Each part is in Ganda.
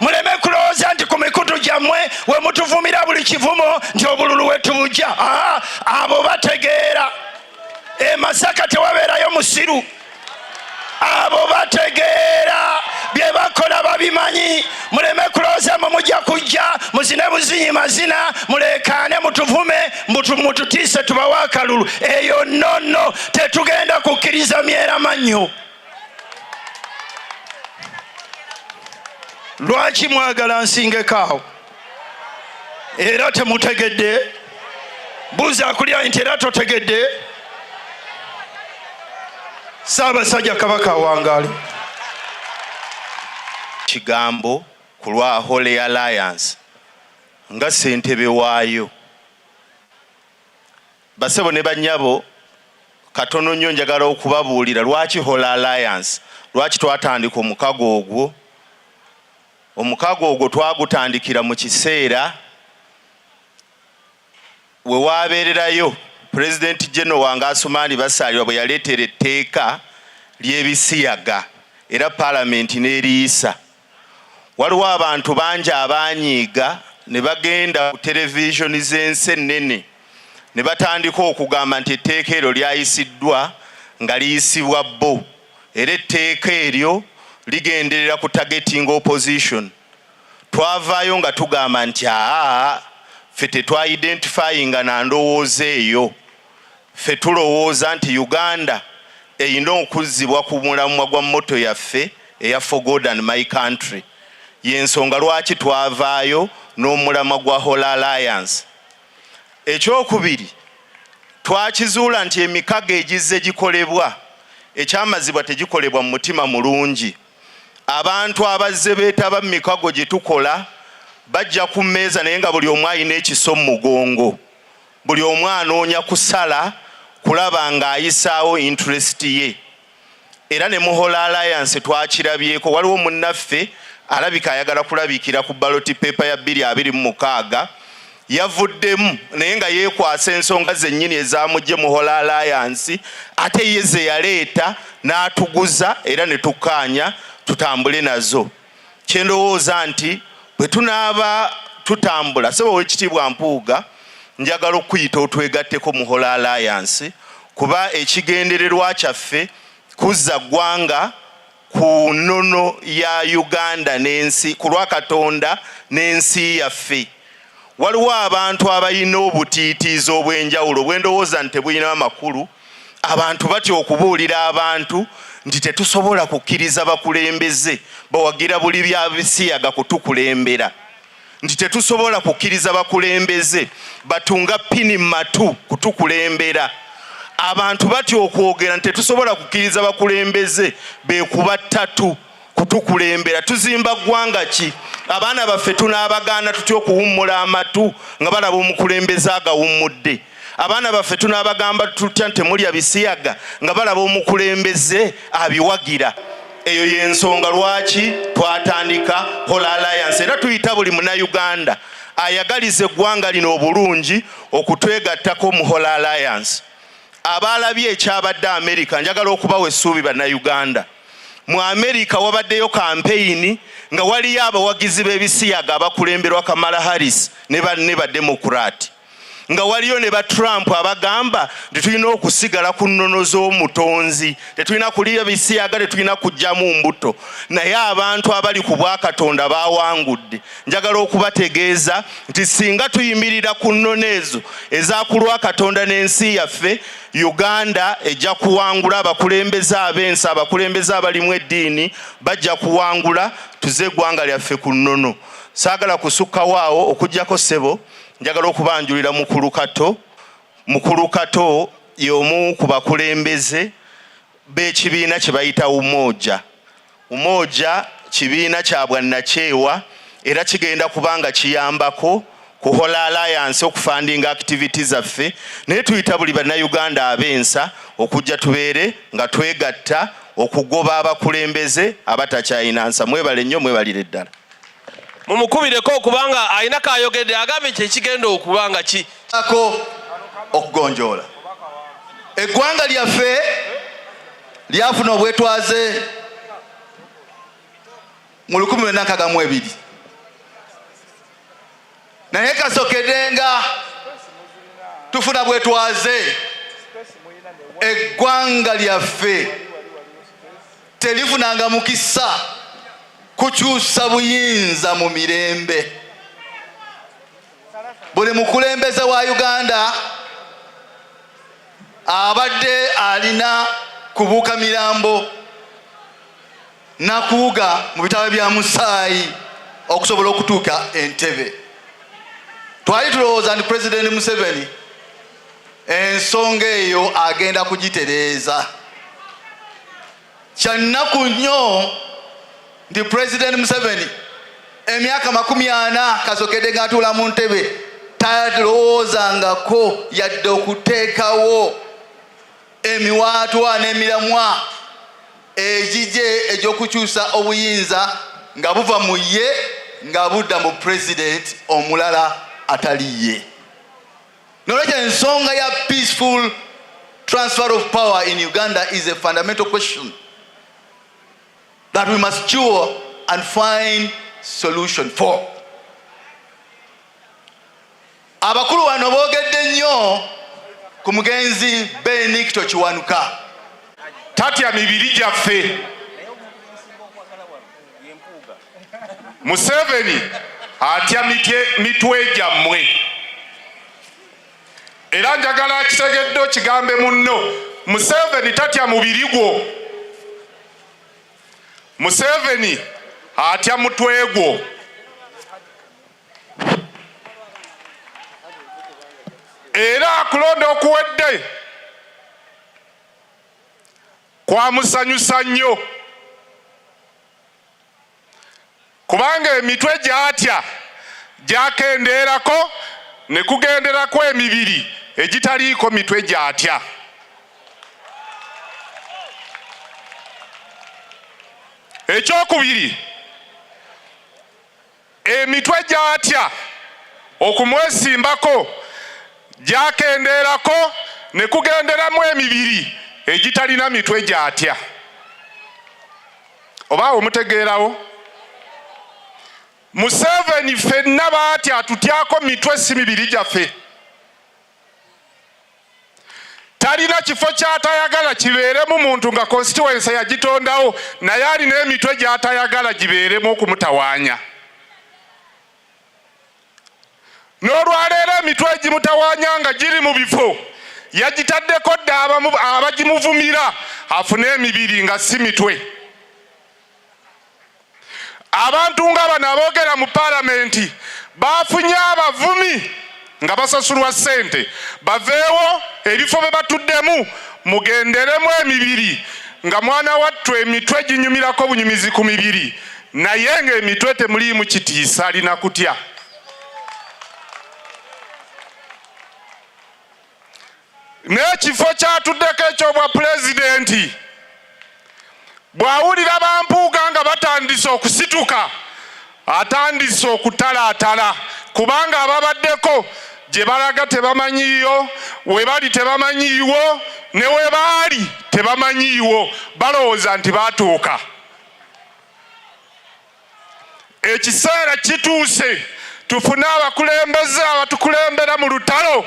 muleme kulowooza nti ku mikutu gyammwe we mutuvumira buli kivumo nti obululu wetubujja. Abo bategeera. Masaka tewabeerayo musiru. Abo bategeera bye bakola babimanyi. Muleme kulowooza mwe mujja kujja muzine buzinyi mazina mulekaane mutuvume mututiise tubawe akalulu. Eyo nonno tetugenda kukkiriza myeramannyo. Lwaki mwagala nsingekaawo? Era temutegedde? Buuza akulya nti era totegedde? Ssaabasajja Kabaka awangaale. Kigambo ku lwa Holy Alliance nga ssentebe waayo. Basebo ne bannyabo, katono nnyo njagala okubabuulira lwaki Holy Alliance, lwaki twatandika omukago ogwo. Omukago ogwo twagutandikira mu kiseera we waabeererayo President General wange Asumaani Basalirwa bwe yaleetera etteeka ly'ebisiyaga era Parliament n'eriisa. Waliwo abantu bangi abanyiiga ne bagenda ku televisioni z'ensi ennene ne batandika okugamba nti etteeka eryo lyayisiddwa nga liyisibwa bo era etteeka eryo ligenderera ku targeting opposition. Twavaayo nga tugamba nti ffe tetwa-identifyinga na ndowooza eyo. Ffe tulowooza nti Uganda eyina okuzzibwa ku mulamwa gwa mmoto yaffe eya For God and My Country. Y'ensonga lwaki twavaayo n'omulamwa gwa Holy Alliance. Ekyokubiri, twakizuula nti emikago egizze gikolebwa, ekyamazibwa tegikolebwa mu mutima mulungi. Abantu abazze beetaba mu mikago gye tukola bajja ku mmeeza naye nga buli omu alina ekiso mu mugongo. Buli omu anoonya kusala kulaba ng'ayisaawo interest ye. Era ne mu Holy Alliance twakirabyeko. Waliwo munnaffe alabika ayagala kulabikira ku ballot paper ya 2026 yavuddemu naye nga yeekwasa ensonga zennyini ezamujje mu Holy Alliance ate ye ze yaleeta n'atuguza era ne tukkaanya tutambule nazo. Kyendowooza nti bwe tunaaba tutambula, Ssebo Oweekitiibwa Mpuuga, njagala okuyita otwegatteko mu Holy Alliance kuba ekigendererwa kyaffe kuzza ggwanga ku nnono ya Uganda n'ensi, ku lwa Katonda n'ensi yaffe. Waliwo abantu abalina obutiitiizi obw'enjawulo bwendowooza nti tebulina amakulu. Abantu batya okubuulira abantu nti tetusobola kukkiriza bakulembeze bawagira buli bya bisiyaga kutukulembera, nti tetusobola kukkiriza bakulembeze batunga pini matu kutukulembera. Abantu batya okwogera nti tetusobola kukkiriza bakulembeze beekuba ttatu kutukulembera. Tuzimba ggwanga ki? Abaana baffe tunaabagaana tutya okuwummula amatu nga balaba omukulembeze agawummudde? Abaana baffe tunaabagamba tutya nti temulya bisiyaga nga balaba omukulembeze abiwagira? Eyo y'ensonga lwaki twatandika Holy Alliance era tuyita buli Munnayuganda ayagaliza eggwanga lino obulungi okutwegattako mu Holy Alliance. Abaalabye ekyabadde America, njagala okubawa essuubi Bannayuganda. Mu America wabaddeyo kampeyini nga waliyo abawagizi b'ebisiyaga abakulemberwa Kamala Harris ne ba Democrat, nga waliyo ne ba Trump abagamba nti tulina okusigala ku nnono z'omutonzi, tetulina kuliya bisiyaga, tetulina kujjamu mbuto. Naye abantu abali ku bwakatonda baawangudde. Njagala okubategeeza nti singa tuyimirira ku nnono ezo ezakulwa Katonda n'ensi yaffe, Uganda ejja kuwangula. Abakulembeze ab'ensi, abakulembeze abalimu eddiini bajja kuwangula, tuze eggwanga lyaffe ku nnono. Saagala kusukkawo awo okuggyako Ssebo, njagala okubanjulira Mukulu Kato. Mukulu Kato y'omu ku bakulembeze b'ekibiina kye bayita Umoja. Umoja kibiina kya bwannakyewa era kigenda kubanga kiyambako ku Holy Alliance okufandinga activities zaffe, naye tuyita buli Bannayuganda ab'ensa okujja tubeere nga twegatta okugoba abakulembeze abatakyayina nsa. Mwebale nnyo, mwebalire ddala. Mumukubireko okubanga ayina kayogedde agambe kyekigenda okubanga ki ako okugonjoola. Eggwanga lyaffe lyafuna obwetwaze mu 1962 naye Kasokedde nga tufuna bwetwaze eggwanga lyaffe terifunanga mukisa kukyusa buyinza mu mirembe. Buli mukulembeze wa Uganda abadde alina kubuuka mirambo nakuuga mu bitabo bya Musaayi okusobola okutuuka Entebbe. Twali tulowooza nti President Museveni ensonga eyo agenda kugitereeza. Kyannaku nnyo nti President Museveni emyaka 40 Kasokedde ng'atuula mu ntebe talowoozangako yadde okuteekawo emiwaatwa n'emiramwa egije egy'okukyusa obuyinza nga buva mu ye nga budda mu president omulala atali ye. Nolwekyo ensonga ya peaceful transfer of power in Uganda is a fundamental question that we must cure and find solution for. Abakulu wano boogedde nnyo ku mugenzi Benedicto Kiwanuka. Tatya mibiri gyaffe. Museveni atya mitwe gyammwe. Era njagala kitegedde kigambe munno, Museveni tatya mubiri gwo. Museveni atya mutwe gwo. Era akulonda okuwedde kwamusanyusa nnyo, kubanga emitwe gy'atya gyakendeerako ne kugenderako emibiri egitaliiko mitwe gy'atya. Ekyokubiri, emitwe gy'atya okumwesimbako gyakendeerako ne kugenderamu emibiri egitalina mitwe gy'atya. Oba omutegeerawo? Museveni ffenna baatya atutyako mitwe si mibiri gyaffe. Talina kifo ky'atayagala kibeeremu muntu nga constituency yagitondawo, naye alina emitwe gy'atayagala gibeeremu okumutawaanya. N'olwaleero emitwe egimutawaanya nga giri mu bifo yagitaddeko dda abagimuvumira afune emibiri nga si mitwe. Abantu nga bano aboogera mu paalamenti bafunye abavumi nga basasulwa ssente, baveewo ebifo bye batuddemu mugenderemu emibiri nga mwana wattu emitwe ginyumirako bunyumizi ku mibiri, naye ng'emitwe temuliimu kitiisa alina kutya. N'ekifo kyatuddeko ekyobwa pulezidenti bw'awulira bampuuga nga batandise okusituka atandise okutalaatala, kubanga ababaddeko gye balaga tebamanyiiyo, we bali tebamanyiiwo, ne we baali tebamanyiiwo, balowooza nti baatuuka. Ekiseera kituuse tufune abakulembeze abatukulembera mu lutalo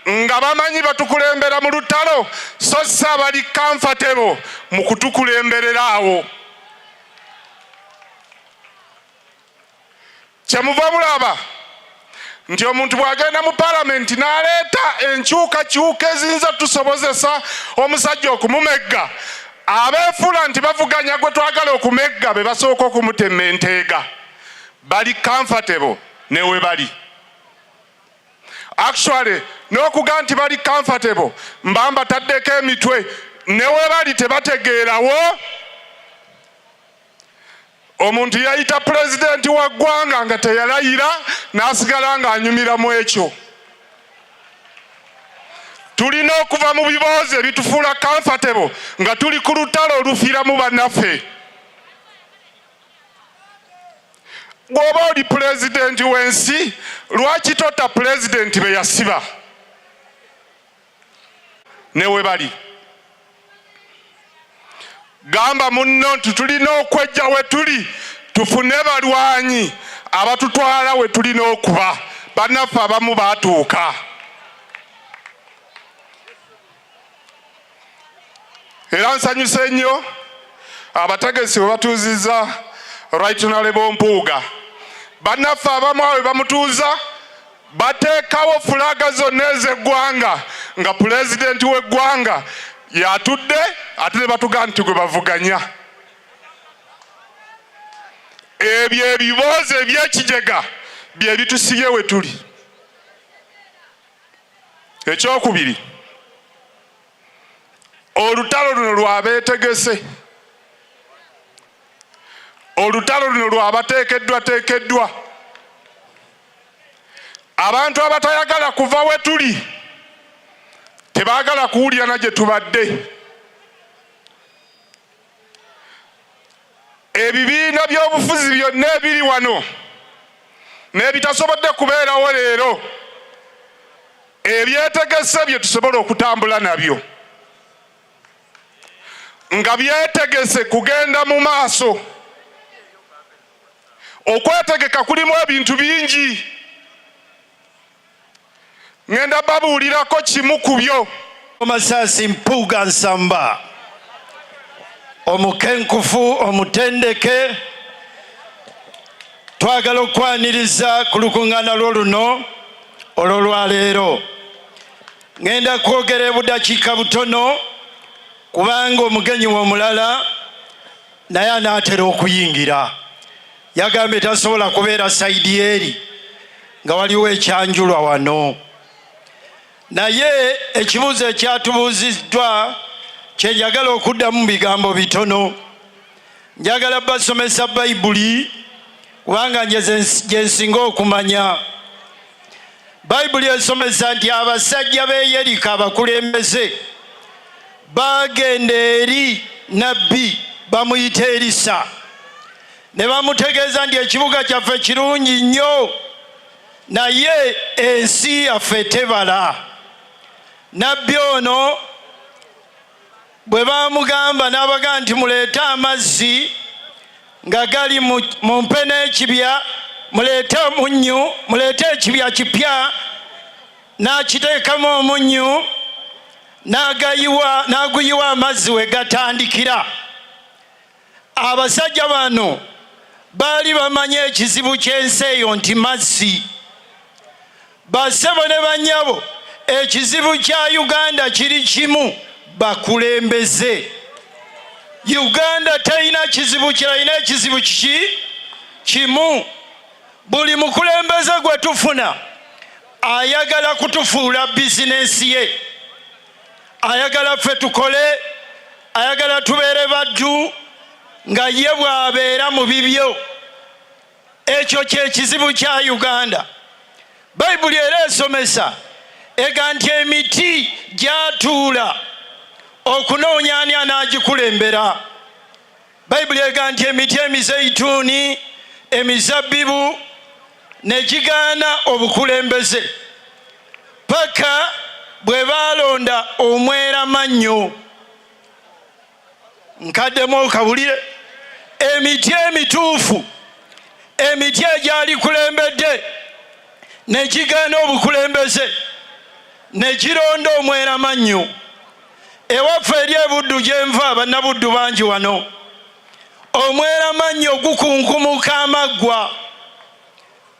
nga bamanyi batukulembera mu lutalo, so si abali comfortable mu kutukulemberera awo. Kyemuva mulaba nti omuntu bw'agenda mu paalamenti n'aleeta enkyukakyuka eziyinza tusobozesa omusajja okumumegga, abeefuula nti bavuganya gwe twagala okumegga be basooka okumutema enteega. Bali comfortable ne we bali. Actually, n'okuga nti bali comfortable mbamba taddeko emitwe ne we bali tebategeerawo. Omuntu yayita pulezidenti wa ggwanga nga teyalayira n'asigala ng'anyumira mu ekyo. Tulina okuva mu biboozi ebitufuula comfortable nga tuli ku lutalo olufiiramu bannaffe. Bw'oba oli pulezidenti w'ensi, lwaki tota pulezidenti be yasiba? Ne we bali. Gamba munno nti tulina okwejja we tuli, tufune balwanyi abatutwala we tulina okuba. bannaffe abamu baatuuka. Era nsanyuse nnyo abategesi bwe batuuzizza Right Honorable Mpuuga. Bannaffe abamu awe bamutuuza bateekawo fulaga zonna ez'eggwanga nga pulezidenti w'eggwanga yatudde ate ne batugaa nti gwe bavuganya. Ebyo ebiboozi eby'ekijega bye bitusibye we tuli. Ekyokubiri, olutalo luno lwabeetegese, olutalo luno lwabateekeddwateekeddwa. Abantu abatayagala kuva we tuli tebaagala kuwulira na gye tubadde. Ebibiina by'obufuzi byonna ebiri wano n'ebitasobodde kubeerawo leero ebyetegese bye tusobola okutambula nabyo, nga byetegese kugenda mu maaso. Okwetegeka kulimu ebintu bingi. Ngenda babuulirako kimu ku byo. Masasi Mpuuga Nsamba, omukenkufu omutendeke, twagala okwaniriza ku lukuŋŋaana lw'oluno olw'olwaleero. Ngenda kwogera ebudakiika butono kubanga omugenyi omulala naye anaatera okuyingira. Yagambye tasobola kubeera sayidi eri nga waliwo ekyanjulwa wano. Naye ekibuuzo ekyatubuuziddwa kye njagala okuddamu mu bigambo bitono. Njagala basomesa Bayibuli kubanga gye nsinga okumanya. Bayibuli esomesa nti abasajja b'e Yeriko abakulembeze bagenda eri nabbi bamuyita Erisa ne bamutegeeza nti ekibuga kyaffe kirungi nnyo naye ensi yaffe tebala. Nabbi ono bwe bamugamba n'abaga nti muleete amazzi nga gali mu mpe n'ekibya, muleete omunnyu, muleete ekibya kipya, n'akiteekamu omunnyu n'aguyiwa amazzi we gatandikira. Abasajja bano baali bamanyi ekizibu ky'ensi eyo nti mazzi. Bassebo ne bannyabo, ekizibu kya Uganda kiri kimu, bakulembeze. Uganda terina kizibu kirina ekizibu kimu. Buli mukulembeze gwe tufuna ayagala kutufuula bizinensi ye, ayagala ffe tukole, ayagala tubeere baddu nga ye bw'abeera mu bibyo. Ekyo kye kizibu kya Uganda. Bayibuli era esomesa ega nti emiti gyatuula okunoonya ani anaagikulembera. Bayibuli ega nti emiti emizeituni, emizabbibu ne gigaana obukulembeze paka bwe baalonda omweramannyo. Nkaddemu okawulire, emiti emituufu, emiti egyali kulembedde ne gigaana obukulembeze ne gironda omweramannyo. Ewaffe eri ebuddu gye nva bannabuddu bangi wano, omweramannyo gukunkumuka amaggwa.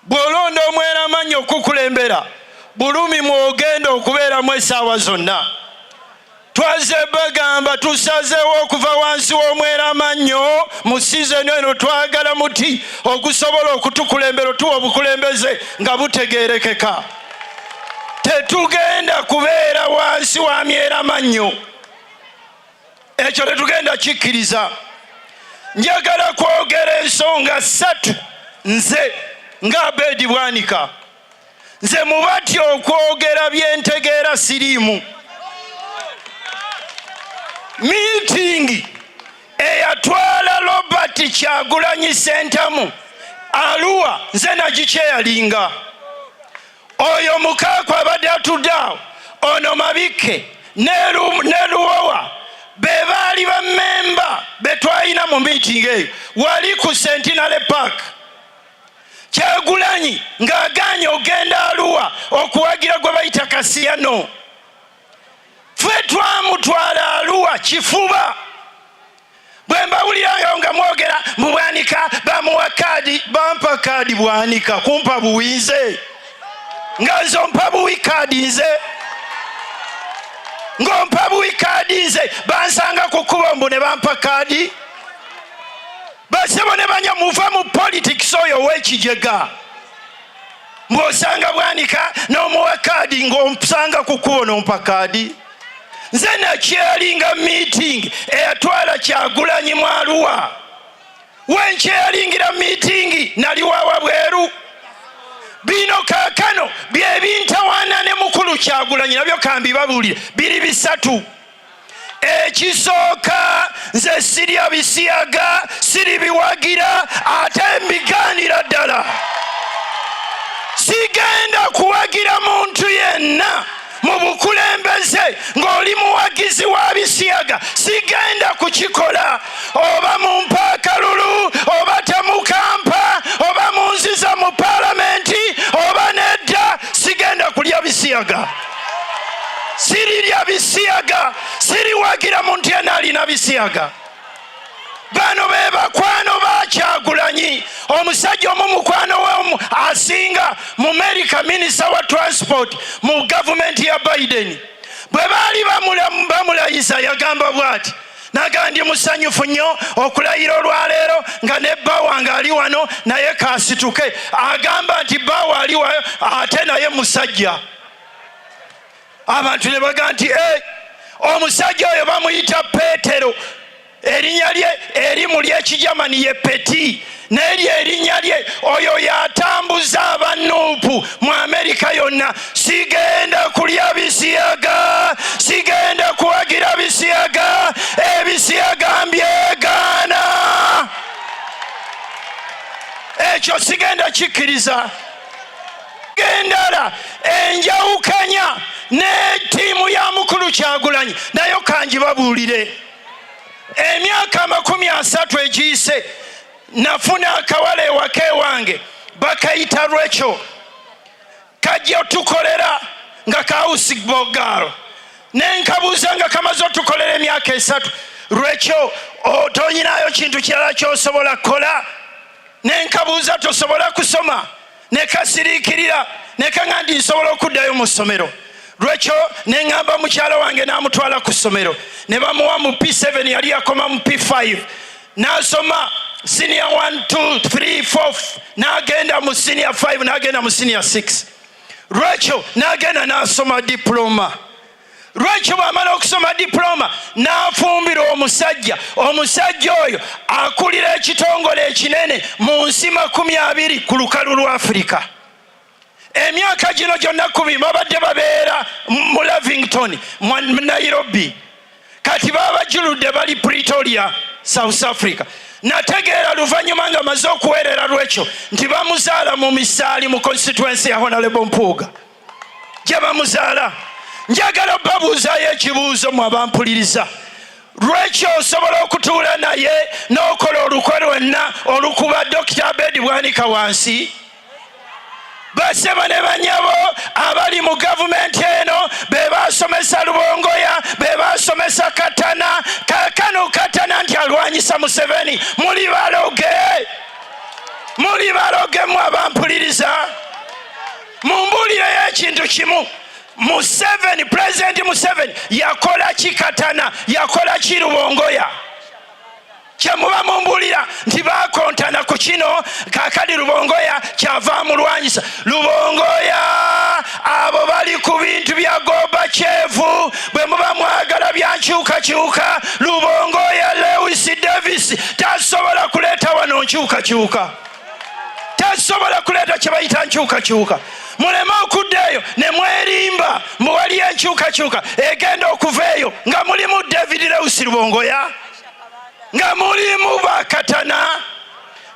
Bw'olonda omweramannyo okukulembera, bulumi mwogenda okubeeramu essaawa zonna. Twaze bagamba tusazeewo okuva wansi w'omweramannyo mu sizoni eno, twagala muti ogusobola okutukulembera otuwa obukulembeze nga butegeerekeka. Tetugenda kubeera wansi wa myeramannyo, ekyo tetugenda kikkiriza. Njagala kwogera ensonga 3 nze nga Abedi Bwanika. Nze mubatya okwogera byentegeera siriimu. Meeting eyatwala Robert Kyagulanyi Ssentamu Arua nze nagikyeyalinga. Oyo mukaako abadde atudde awo, ono Mabike ne Luwowa be baali bammemba be twalina mu meeting eyo wali ku Centenary Park. Kyagulanyi Kyagulanyi ng'agaanye ogenda Arua okuwagira gwe bayita Kasiyano. Ffe twamutwala Arua kifuba. Bwe mbawulirayo nga mwogera mu Bwanika bamuwa kaadi, bampa kaadi Bwanika kumpa buwi nze. Nga nze ompa buwi kaadi nze. Ng'ompa buwi kaadi nze bansanga ku kkubo mbu ne bampa kaadi. Basebo ne banya muva mu politics oyo w'ekijega. Mbw'osanga Bwanika n'omuwa kaadi ng'omusanga ku kkubo n'ompa kaadi. Nze nakyeyalinga meeting eyatwala Kyagulanyi mu Arua. Wenkyeyalingira meeting nali wawa bweru. Bino kaakano bye bintawaana ne mukulu Kyagulanyi nabyo kambibabuulire biri bisatu. Ekisooka nze sirya bisiyaga siri biwagira ate mbigaanira ddala. Sigenda kuwagira muntu yenna mu bukulembeze ng'oli muwagizi wa bisiyaga. Sigenda kukikola. Oba mumpa akalulu oba temukampa oba munziza mu palamenti oba nedda sigenda kulya bisiyaga. Sirirya bisiyaga siriwagira muntu yenna alina bisiyaga. Bano be bakwano ba Kyagulanyi. Omusajja omu mukwano we asinga mu America minisita wa transport mu gavumenti ya Biden. Bwe baali bamulayisa yagamba bw'ati. Naga ndi musanyufu nnyo okulayira olwaleero nga ne Bawa ng'ali wano naye kaasituke. Agamba nti Bawa ali wayo ate naye musajja. Abantu ne baga nti omusajja oyo bamuyita Peetero. Erinnya lye erimu ly'Ekijamani ye Peti. N'eri erinnya lye oyo yatambuza abanuupu mu Amerika yonna. Sigenda kulya bisiyaga. Sigenda kuwagira bisiyaga. Ebisiyaga mbyegaana. Ekyo sigenda kikkiriza. Gendala enjawukanya ne ttiimu ya mukulu Kyagulanyi nayo kangibabuulire. Emyaka 30 egiyise nafuna akawala ewaka ewange bakayita Rachel. Kajja otukolera nga kausigbogalo. Nenkabuuza nga kamaze otukolera emyaka 3. Rachel otonyinayo kintu kirala ky'osobola kukola? Nenkabuuza tosobola kusoma? Nekasiriikirira nekanga ndi nsobola okuddayo mu ssomero. Rachel neŋŋamba mukyala wange n'amutwala ku ssomero ne bamuwa mu P7 yali akoma mu P5 n'asoma senior 1 2 3 4 n'agenda mu senior 5 n'agenda mu senior 6. Rachel n'agenda n'asoma diploma. Rachel bw'amala okusoma diploma n'afumbira omusajja. Omusajja oyo akulira ekitongole ekinene mu nsi 20 ku lukalu lwa Afrika. Emyaka gino gyonna 10 babadde babeera mu Lavington mu Nairobi. Kati babajuludde bali Pretoria, South Africa. Nategeera luvannyuma nga maze okuweerera Rachel nti bamuzaala mu Misaali mu constituency ya Honorable Mpuuga. Gye bamuzaala. Njagala babuuzaayo ekibuuzo mu abampuliriza. Rachel osobola okutuula naye n'okola olukwe lwenna olukuba Dr. Abedi Bwanika wansi? Baseba ne banyabo abali mu gavumenti eno be basomesa Lubongoya be basomesa Katana. Kaakano Katana nti alwanyisa Museveni. Muli baloge mu abampuliriza. Mumbuulireyo ekintu kimu. Museveni, President Museveni yakola ki Katana, yakola ki Lubongoya? Kyemuba mumbulira nti bakontana ku kino kakali Lubongoya kyava mulwanyisa. Lubongoya abo bali ku bintu bya Gorbachev bwe muba mwagala byankyukakyuka. Lubongoya Lewis Davis tasobola kuleeta wano nkyukakyuka. Tasobola kuleeta kye bayita nkyukakyuka. Mulema okuddeeyo ne mwerimba mbu wali enkyukakyuka egenda okuveeyo nga mulimu David Lewis Lubongoya, nga mulimu Bakatana.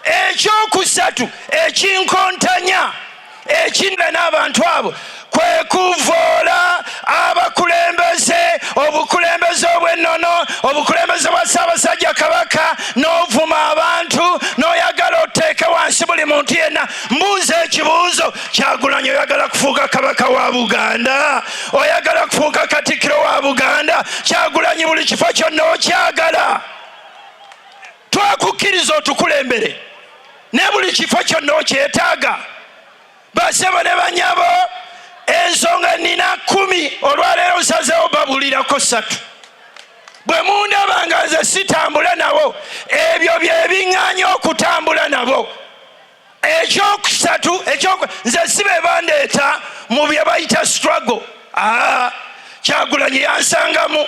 Ekyokusatu ekinkontanya ekinene n'abantu abo kwe kuvoola abakulembeze, obukulembeze obw'ennono, obukulembeze bwa Ssaabasajja Kabaka, n'ovuma abantu n'oyagala oteeke wansi buli buli muntu yenna. Mbuuza ekibuuzo, Kyagulanyi oyagala kufuuka kabaka wa Buganda? Oyagala kufuuka katikkiro wa Buganda? Kyagulanyi buli kifo kyonna okyagala? Twakukkiriza otukulembere ne buli kifo kyonna okyetaaga. Basebo ne banyabo, ensonga nina 10 olwaleero nsazeewo babulirako 3. Bwe mundaba nga nze sitambula nabo, ebyo bye biŋŋaanya okutambula nabo. Ekyokusatu, nze si be bandeeta mu bye bayita struggle. Kyagulanyi yansangamu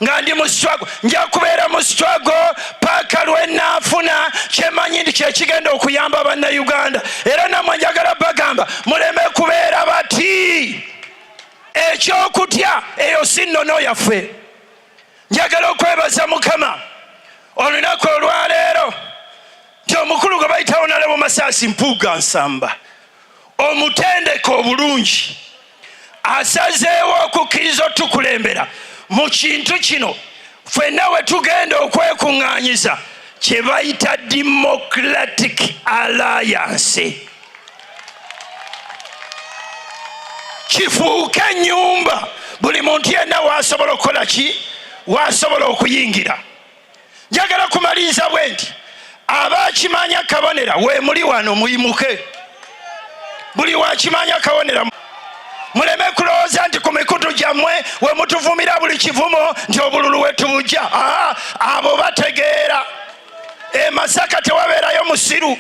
nga ndi mu struggle. Nja kubeera mu struggle paka lwe naafuna kyemanyi nti kyekigenda okuyamba bannayuganda. Era nammwe njagala bagamba muleme kubeera bati. Ekyokutya eyo si nnono yaffe. Njagala okwebaza Mukama olunaku olwaleero nti omukulu gwe bayita Honorable Masaasi Mpuuga Nsamba, omutendeke obulungi, asazeewo okukkiriza otukulembera mu kintu kino ffenna we tugenda okwekuŋŋaanyiza kye bayita Democratic Alliance. Kifuuke ennyumba, buli muntu yenna waasobola okukola ki? Waasobola okuyingira. Njagala kumaliriza bwe nti abakimanya kabonera we muli wano muyimuke. Buli wakimanya kabonera muleme kulowooza nti ku mikutu gyammwe we mutuvumira buli kivumo nti obululu we tubujja. Abo bategeera. E Masaka tewabeerayo musiru.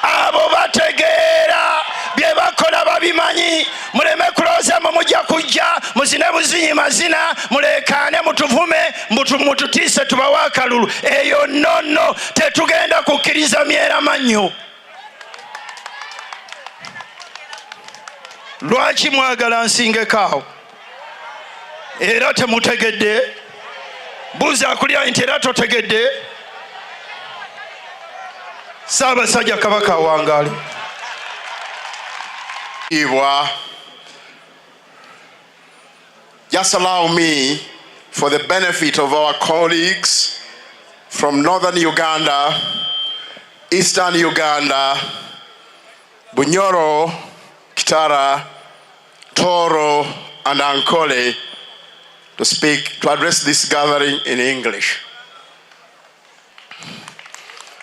Abo bategeera bye bakola babimanyi. Muleme kulowooza mwe mujja kujja muzine buzinyi mazina mulekaane mutuvume mututiise tubawe akalulu. Eyo nnono tetugenda kukkiriza myera mannyo. Lwaki mwagala nsingekaawo? Era temutegedde? Buuza akulya nti era totegedde? Ssaabasajja Kabaka awangaale. Just allow me, for the benefit of our colleagues from northern Uganda, eastern Uganda, Bunyoro, Kitara, Toro, and Ankole, to address this gathering in English.